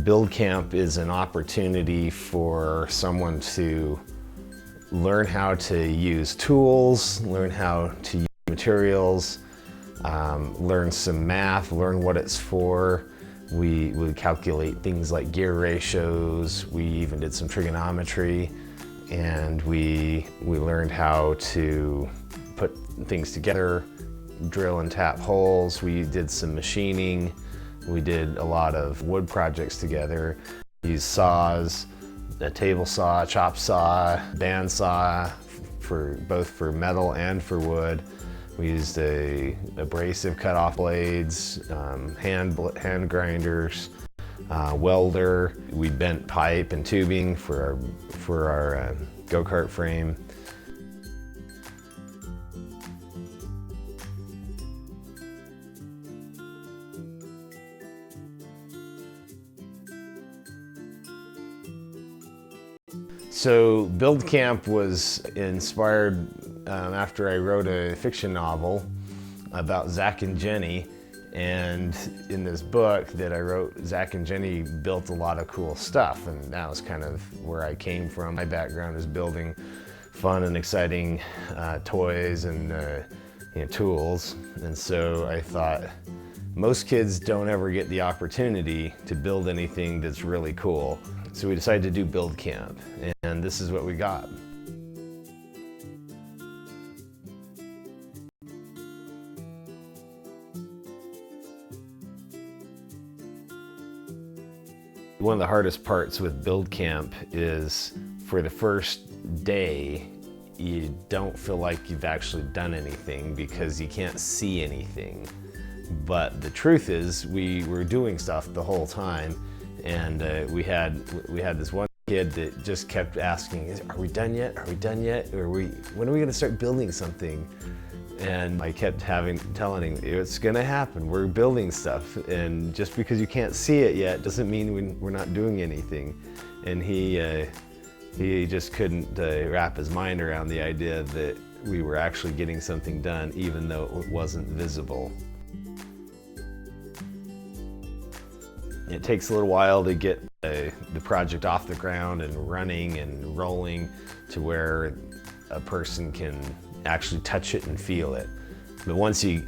Build Camp is an opportunity for someone to learn how to use tools, learn how to use materials, learn some math, learn what it's for. We would calculate things like gear ratios. We even did some trigonometry, and we learned how to put things together, drill and tap holes. We did some machining. We did a lot of wood projects together. We used saws, a table saw, chop saw, band saw, both for metal and for wood. We used abrasive cut-off blades, hand grinders, welder. We bent pipe and tubing for our go-kart frame. So Build Camp was inspired after I wrote a fiction novel about Zach and Jenny. And in this book that I wrote, Zach and Jenny built a lot of cool stuff, and that was kind of where I came from. My background is building fun and exciting toys and tools. And so I thought, most kids don't ever get the opportunity to build anything that's really cool. So we decided to do Build Camp, and this is what we got. One of the hardest parts with Build Camp is for the first day, you don't feel like you've actually done anything because you can't see anything. But the truth is, we were doing stuff the whole time. And we had this one kid that just kept asking, "Are we done yet? Are we done yet? When are we going to start building something?" And I kept telling him, "It's going to happen. We're building stuff, and just because you can't see it yet doesn't mean we're not doing anything." And he just couldn't wrap his mind around the idea that we were actually getting something done, even though it wasn't visible. It takes a little while to get the project off the ground and running and rolling to where a person can actually touch it and feel it. But once you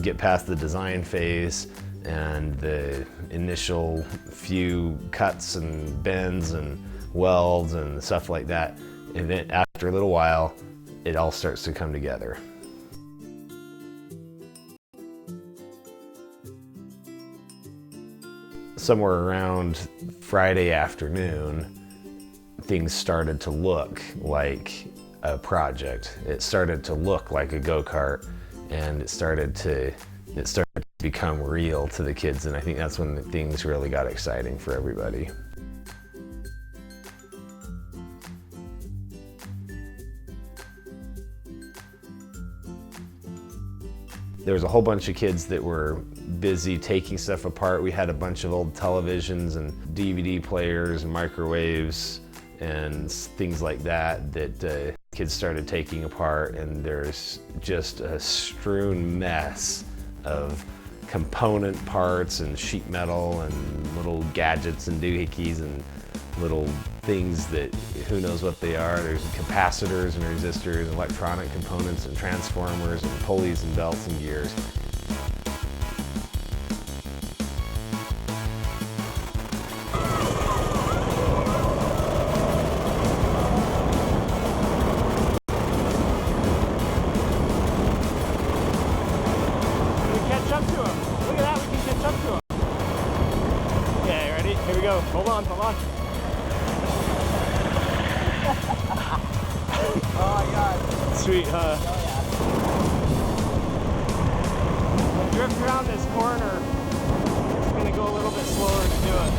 get past the design phase and the initial few cuts and bends and welds and stuff like that, and then after a little while, it all starts to come together. Somewhere around Friday afternoon, things started to look like a project. It started to look like a go-kart, and it started to become real to the kids, and I think that's when things really got exciting for everybody. There was a whole bunch of kids that were busy taking stuff apart. We had a bunch of old televisions and DVD players and microwaves and things like that kids started taking apart, and there's just a strewn mess of component parts and sheet metal and little gadgets and doohickeys and little things that who knows what they are. There's capacitors and resistors, and electronic components and transformers and pulleys and belts and gears. Here we go. Hold on. Oh, God. Sweet, huh? Oh, yeah. Drift around this corner. It's going to go a little bit slower to do it.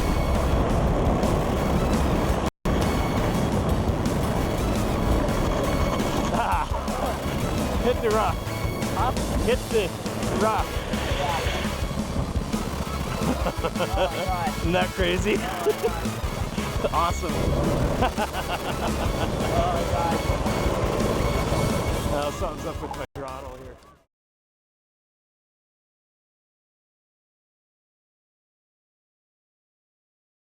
Hit the rock. Huh? Hit the rock. Oh, God. Isn't that crazy? Awesome. Oh, God. Something's up with my